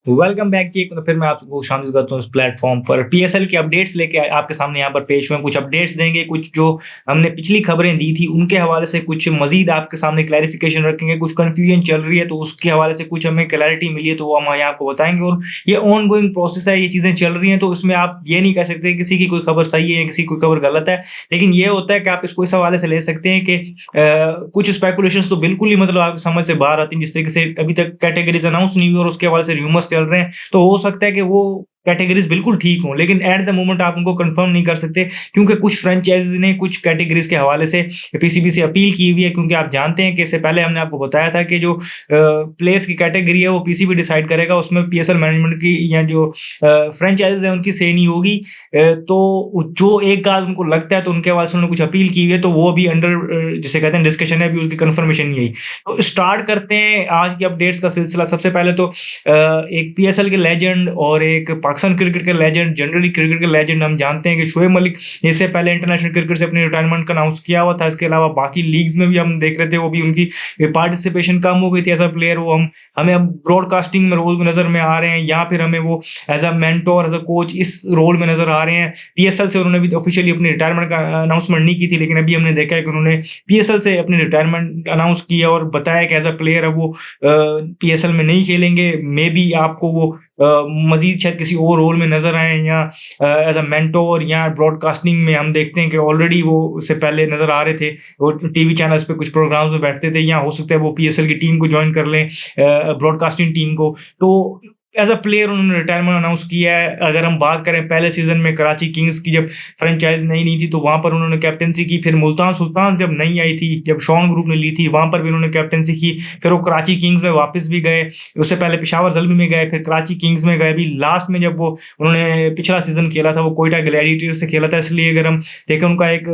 Welcome back जी। एक तो फिर मैं आपको शामिल करता हूँ इस प्लेटफॉर्म पर। पीएसएल के अपडेट्स लेके आपके सामने यहाँ पर पेश हुए हैं। कुछ अपडेट्स देंगे, कुछ जो हमने पिछली खबरें दी थी उनके हवाले से कुछ मजीद आपके सामने क्लैरिफिकेशन रखेंगे। कुछ कंफ्यूजन चल रही है तो उसके हवाले से कुछ हमें क्लैरिटी मिली है तो वो हम यहाँ आपको बताएंगे। और ये ऑन गोइंग प्रोसेस है, ये चीजें चल रही हैं, तो इसमें आप ये नहीं कह सकते किसी की कोई खबर सही है या किसी की कोई खबर गलत है। लेकिन ये होता है कि आप इसको इस हवाले से ले सकते हैं कि कुछ स्पेकुलेशंस तो बिल्कुल ही मतलब आपकी समझ से बाहर आती हैं। जिस तरीके से अभी तक कैटेगरीज अनाउंस नहीं हुई और उसके हवाले से र्यूमर्स चल रहे हैं, तो हो सकता है कि वो कैटेगरीज बिल्कुल ठीक हों, लेकिन एट द मोमेंट आप उनको कंफर्म नहीं कर सकते, क्योंकि कुछ फ्रेंचाइजीज ने कुछ कैटेगरीज के हवाले से पीसीबी से अपील की हुई है। क्योंकि आप जानते हैं कि इससे पहले हमने आपको बताया था कि जो प्लेयर्स की कैटेगरी है वो पीसीबी डिसाइड करेगा, उसमें पीएसएल मैनेजमेंट की या जो फ्रेंचाइजीज है उनकी से नहीं होगी। तो जो एक आध उनको लगता है तो उनके हवाले से उन्होंने कुछ अपील की हुई है, तो वो अभी अंडर जिसे कहते हैं डिस्कशन है, अभी उसकी कंफर्मेशन नहीं आई। तो स्टार्ट करते हैं आज की अपडेट्स का सिलसिला। सबसे पहले तो एक पीएसएल के लेजेंड और एक पाकिस्तान क्रिकेट के लेजेंड, जनरली क्रिकेट के लेजेंड हम जानते हैं कि शोएब मलिक इससे पहले इंटरनेशनल क्रिकेट से अपनी रिटायरमेंट का अनाउंस किया हुआ था। इसके अलावा बाकी लीग्स में भी हम देख रहे थे, वो भी उनकी पार्टिसिपेशन कम हो गई थी एज अ प्लेयर। वो हमें अब ब्रॉडकास्टिंग में रोल में नजर में आ रहे हैं, या फिर हमें वो as a mentor, as a coach इस रोल में नजर आ रहे हैं। पीएसएल से उन्होंने भी ऑफिशियली अपनी रिटायरमेंट का अनाउंसमेंट नहीं की थी, लेकिन अभी हमने देखा है कि उन्होंने पीएसएल से अपनी रिटायरमेंट अनाउंस किया और बताया कि एज अ प्लेयर अब वो पीएसएल में नहीं खेलेंगे। मे बी आपको वो मजीद शायद किसी और रोल में नजर आए, या एज अ मेंटोर या ब्रॉडकास्टिंग में। हम देखते हैं कि ऑलरेडी वो उससे पहले नजर आ रहे थे, वो टीवी चैनल्स पे कुछ प्रोग्राम्स में बैठते थे, या हो सकता है वो पीएसएल की टीम को ज्वाइन कर लें, ब्रॉडकास्टिंग टीम को। तो एज अ प्लेयर उन्होंने रिटायरमेंट अनाउंस किया है। अगर हम बात करें पहले सीजन में कराची किंग्स की जब फ्रेंचाइज नहीं थी तो वहां पर उन्होंने कैप्टनसी की। फिर मुल्तान सुल्तान जब नहीं आई थी, जब शॉन ग्रुप ने ली थी, वहां पर भी उन्होंने कैप्टनसी की। फिर वो कराची किंग्स में वापस भी गए, उससे पहले पेशावर जल्मी में गए, फिर कराची किंग्स में गए। भी लास्ट में जब वो उन्होंने पिछला सीजन खेला था वो कोयटा ग्लैडिएटर्स से खेला था। इसलिए अगर हम देखें उनका एक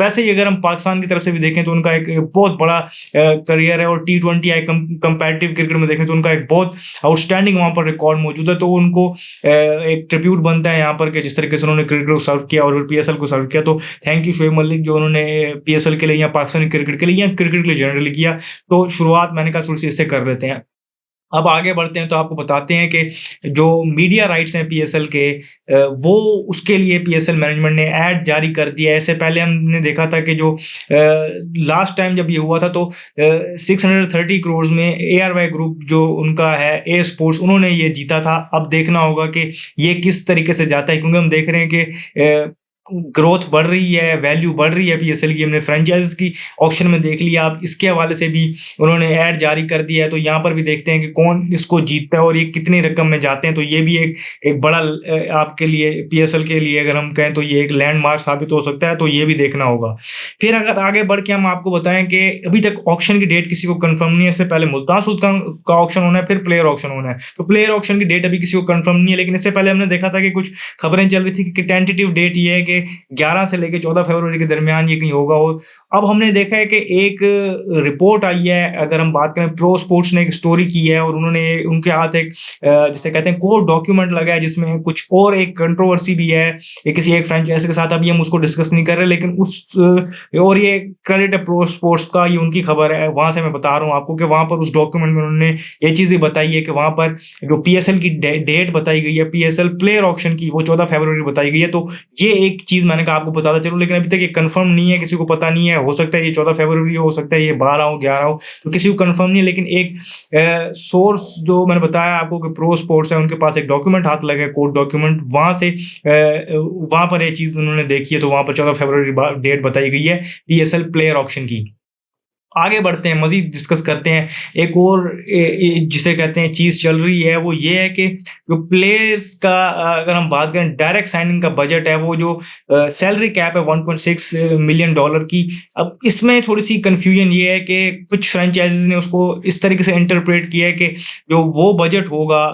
वैसे ही अगर हम पाकिस्तान की तरफ से भी देखें तो उनका एक बहुत बड़ा करियर है। और टी20 या कंपैरेटिव क्रिकेट में देखें तो उनका एक बहुत आउटस्टैंडिंग वहां पर रिकॉर्ड मौजूद है। तो उनको एक ट्रिब्यूट बनता है यहाँ पर कि जिस तरीके से उन्होंने क्रिकेट को सर्व किया और पीएसएल को सर्व किया। तो थैंक यू शोएब मलिक, जो उन्होंने पीएसएल के लिए या पाकिस्तानी क्रिकेट के लिए या क्रिकेट के लिए जनरली किया। तो शुरुआत मैंने कहा थोड़ी सी इससे कर लेते हैं। अब आगे बढ़ते हैं तो आपको बताते हैं कि जो मीडिया राइट्स हैं पीएसएल के, वो उसके लिए पीएसएल मैनेजमेंट ने ऐड जारी कर दिया है। इससे पहले हमने देखा था कि जो लास्ट टाइम जब ये हुआ था तो 630 करोड़ में एआरवाई ग्रुप जो उनका है ए स्पोर्ट्स, उन्होंने ये जीता था। अब देखना होगा कि ये किस तरीके से जाता है, क्योंकि हम देख रहे हैं कि ग्रोथ बढ़ रही है, वैल्यू बढ़ रही है पीएसएल की। हमने फ्रेंचाइज की ऑक्शन में देख लिया, आप इसके हवाले से भी उन्होंने ऐड जारी कर दिया है। तो यहाँ पर भी देखते हैं कि कौन इसको जीतता है और ये कितनी रकम में जाते हैं। तो ये भी एक बड़ा आपके लिए पीएसएल के लिए अगर हम कहें तो ये एक लैंडमार्क साबित हो सकता है। तो ये भी देखना होगा। फिर अगर आगे बढ़ के हम आपको बताएं कि अभी तक ऑक्शन की डेट किसी को कंफर्म नहीं है। इससे पहले मुल्तान सुल्तान का ऑक्शन होना है, फिर प्लेयर ऑक्शन होना है। तो प्लेयर ऑक्शन की डेट अभी किसी को कंफर्म नहीं है, लेकिन इससे पहले हमने देखा था कि कुछ खबरें चल रही थी कि टेंटेटिव डेट ये है कि 11 से लेकर 14 फरवरी के दरमियान ये कहीं होगा। और अब हमने देखा है कि एक रिपोर्ट आई है, अगर हम बात करें प्रो स्पोर्ट्स ने एक स्टोरी की है और उन्होंने उनके हाथ एक जिसे कहते हैं कोर्ट डॉक्यूमेंट लगा है, जिसमें कुछ और एक कंट्रोवर्सी भी है किसी एक फ्रेंचाइजी के साथ। अभी हम उसको डिस्कस नहीं कर रहे, लेकिन उस और ये क्रेडिट है प्रो स्पोर्ट्स का, ये उनकी खबर है, वहां से मैं बता रहा हूँ आपको कि वहां पर उस डॉक्यूमेंट में उन्होंने ये चीजें बताई है कि वहां पर जो पीएसएल की डेट बताई गई है, पीएसएल प्लेयर ऑक्शन की, वो 14 फरवरी बताई गई है। तो ये एक चीज मैंने कहा आपको बताता चलो, लेकिन अभी तक ये कंफर्म नहीं है, किसी को पता नहीं है। हो सकता है ये 14 फरवरी हो सकता है ये 12 हो 11 हो, तो किसी को कंफर्म नहीं है। लेकिन एक सोर्स जो मैंने बताया आपको कि प्रो स्पोर्ट्स है, उनके पास एक डॉक्यूमेंट हाथ लगा है, कोर्ट डॉक्यूमेंट, वहां से वहां पर ये चीज उन्होंने देखी है। तो वहां पर 14 फरवरी डेट बताई गई है पीएसएल प्लेयर ऑक्शन की। आगे बढ़ते हैं, मजीद डिस्कस करते हैं। एक और जिसे कहते हैं चीज चल रही है, वो ये है कि जो प्लेयर्स का अगर हम बात करें, डायरेक्ट साइनिंग का बजट है, वो जो सैलरी कैप है 1.6 मिलियन डॉलर की। अब इसमें थोड़ी सी कंफ्यूजन ये है कि कुछ फ्रेंचाइजीज ने उसको इस तरीके से इंटरप्रेट किया है कि जो वो बजट होगा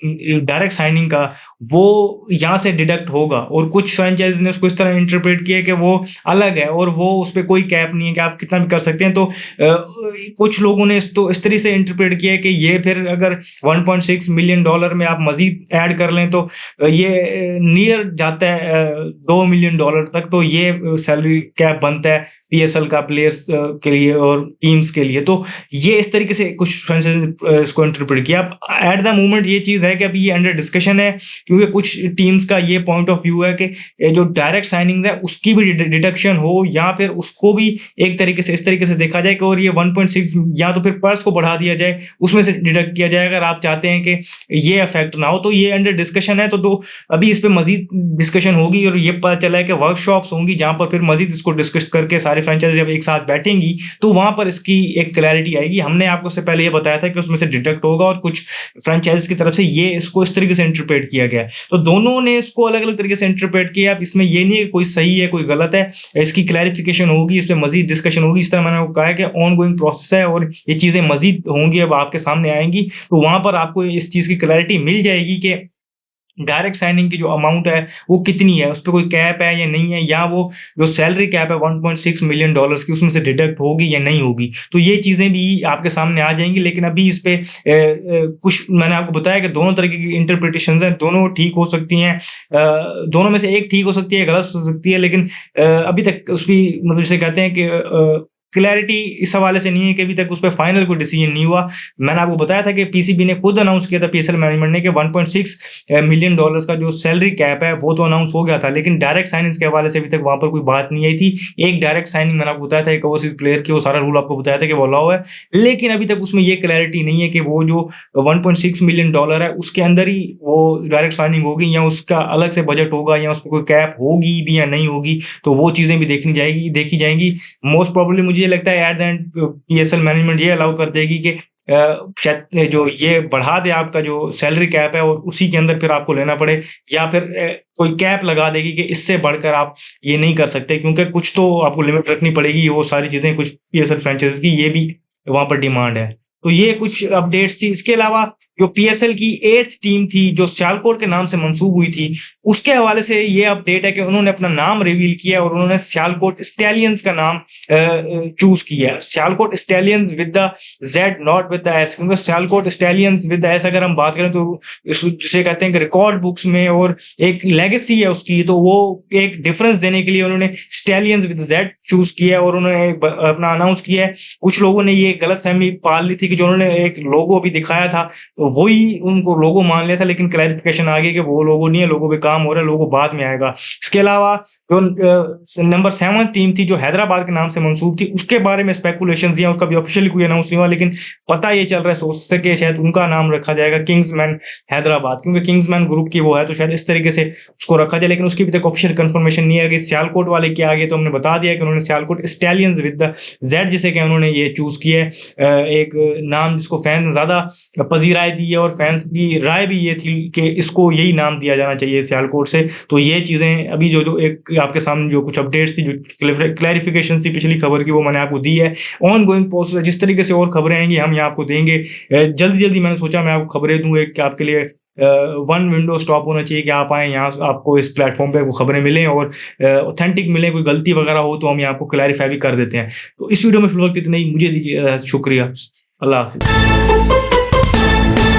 डायरेक्ट साइनिंग का, वो यहाँ से डिडक्ट होगा। और कुछ फ्रेंचाइजीज ने उसको इस तरह इंटरप्रेट किया है कि वो अलग है और वो उस पर कोई कैप नहीं है कि आप कितना भी कर सकते हैं। तो कुछ लोगों ने इस तरह से इंटरप्रेट किया है कि ये फिर अगर $1.6 मिलियन में आप मजीद ऐड कर लें तो ये नियर जाता है $2 मिलियन तक, तो ये सैलरी कैप बनता है पीएसएल का प्लेयर्स के लिए और टीम्स के लिए। तो ये इस तरीके से कुछ फ्रेंचाइजी इसको इंटरप्रेट किया। अब एट द मोमेंट ये चीज़ है कि अभी ये अंडर डिस्कशन है, क्योंकि कुछ टीम्स का ये पॉइंट ऑफ व्यू है कि जो डायरेक्ट साइनिंग्स है उसकी भी डिडक्शन हो, या फिर उसको भी एक तरीके से इस तरीके से देखा जाए कि और ये 1.6 या तो फिर पर्स को बढ़ा दिया जाए, उसमें से डिडक्ट किया जाए अगर आप चाहते हैं कि ये इफेक्ट ना हो। तो ये अंडर डिस्कशन है, तो अभी इस पर मजीद डिस्कशन होगी और ये पता चला है कि वर्कशॉप्स होंगी जहां पर फिर मजीद इसको डिस्कस करके सारी फ्रेंचाइजी जब एक साथ बैठेंगी तो वहां पर इसकी एक क्लैरिटी आएगी। हमने आपको उससे पहले ये बताया था कि उसमें से डिडक्ट होगा और कुछ फ्रेंचाइज की तरफ से ये इसको इस तरीके से इंटरप्रेट किया गया है। तो दोनों ने इसको अलग अलग तरीके से इंटरप्रेट किया। अब इसमें ये नहीं है कि कोई सही है कोई गलत है, इसकी क्लैरिफिकेशन होगी, इस पर मजीद डिस्कशन होगी। इस तरह मैंने आपको कहा है कि ऑन गोइंग प्रोसेस है और ये चीजें मजीद होंगी, अब आपके सामने आएंगी, तो वहां पर आपको इस चीज की क्लैरिटी मिल जाएगी कि डायरेक्ट साइनिंग की जो अमाउंट है वो कितनी है, उस पर कोई कैप है या नहीं है, या वो जो सैलरी कैप है $1.6 मिलियन की उसमें से डिडक्ट होगी या नहीं होगी। तो ये चीज़ें भी आपके सामने आ जाएंगी। लेकिन अभी इस पे कुछ मैंने आपको बताया कि दोनों तरह की इंटरप्रिटेशंस हैं, दोनों ठीक हो सकती हैं, दोनों में से एक ठीक हो सकती है, गलत हो सकती है। लेकिन अभी तक उस भी मतलब जिसे कहते हैं कि क्लैरिटी इस हवाले से नहीं है कि अभी तक उस पर फाइनल कोई डिसीजन नहीं हुआ। मैंने आपको बताया था कि पीसीबी ने खुद अनाउंस किया था, पीएसएल मैनेजमेंट ने, कि $1.6 मिलियन का जो सैलरी कैप है वो तो अनाउंस हो गया था, लेकिन डायरेक्ट साइनिंग के हवाले से अभी तक वहां पर कोई बात नहीं आई थी। एक डायरेक्ट साइनिंग मैंने आपको बताया था एक ओवरसीज प्लेयर की, वो सारा रूल आपको बताया था कि वो अलाउ है, लेकिन अभी तक उसमें ये क्लैरिटी नहीं है कि वो जो $1.6 मिलियन है उसके अंदर ही वो डायरेक्ट साइनिंग होगी या उसका अलग से बजट होगा या उस पर कोई कैप होगी भी या नहीं होगी। तो वो चीजें भी देखी जाएंगी। मोस्ट प्रोबेबली मुझे ये लगता है at the end PSL management ये अलाउ कर देगी कि शायद जो ये बढ़ा दे आपका जो सैलरी कैप है और उसी के अंदर फिर आपको लेना पड़े, या फिर कोई कैप लगा देगी कि इससे बढ़कर आप ये नहीं कर सकते, क्योंकि कुछ तो आपको लिमिट रखनी पड़ेगी। वो सारी चीजें कुछ पीएसएल फ्रेंचाइज की ये भी वहां पर डिमांड है। तो ये कुछ अपडेट्स थी। इसके अलावा जो पीएसएल की 8th टीम थी जो सियालकोट के नाम से मंसूब हुई थी, उसके हवाले से ये अपडेट है कि उन्होंने अपना नाम रिवील किया और उन्होंने सियालकोट स्टैलियंस का नाम चूज किया। Sialkot Stallions with the Z, not with the S, क्योंकि Sialkot Stallions with the S अगर हम बात करें तो जिसे कहते हैं कि रिकॉर्ड बुक्स में और एक लेगेसी है उसकी, तो वो एक डिफरेंस देने के लिए उन्होंने स्टैलियंस विद जेड चूज किया और उन्होंने अपना अनाउंस किया है। कुछ लोगों ने ये गलतफहमी पाल ली थी कि जो उन्होंने एक लोगो भी दिखाया था वही उनको लोगो मान लिया था, लेकिन क्लैरिफिकेशन आ गई कि वो लोगो नहीं है, लोगो पे काम हो रहा है, लोगो बाद में आएगा। इसके अलावा जो नंबर 7 टीम थी जो हैदराबाद के नाम से मंसूब थी, उसके बारे में स्पेकुलेशंस दिया, उसका भी ऑफिशियली कोई अनाउंस नहीं हुआ, लेकिन पता ये चल रहा है सोच से कि शायद उनका नाम रखा जाएगा किंग्समैन हैदराबाद, क्योंकि किंग्समैन ग्रुप की वो है, तो शायद इस तरीके से उसको रखा जाए। लेकिन उसकी भी तक ऑफिशियल कंफर्मेशन नहीं है कि सियालकोट वाले क्या आगे, तो हमने बता दिया कि उन्होंने Sialkot Stallions with the Z जिसे क्या उन्होंने ये चूज किया है, एक नाम जिसको फैंस ज्यादा पजीराई दी है और फैंस की राय भी ये थी कि इसको यही नाम दिया जाना चाहिए सियालकोट से। तो ये चीजें अभी जो एक आपके सामने जो कुछ अपडेट्स थी, जो क्लैरिफिकेशन थी पिछली खबर की, वो मैंने आपको दी है। ऑन गोइंग प्रोसेस जिस तरीके से और खबरें आएंगी हम यहाँ आपको देंगे जल्दी मैंने सोचा मैं आपको खबरें दूं, एक आपके लिए वन विंडो स्टॉप होना चाहिए कि आप आए यहाँ, आपको इस प्लेटफॉर्म पे वो खबरें मिलें और ऑथेंटिक मिले। कोई गलती वगैरह हो तो हम यहाँ आपको क्लैरिफाई भी कर देते हैं। तो इस वीडियो में फिलहाल इतना ही, मुझे दीजिए शुक्रिया, अल्लाह हाफिज।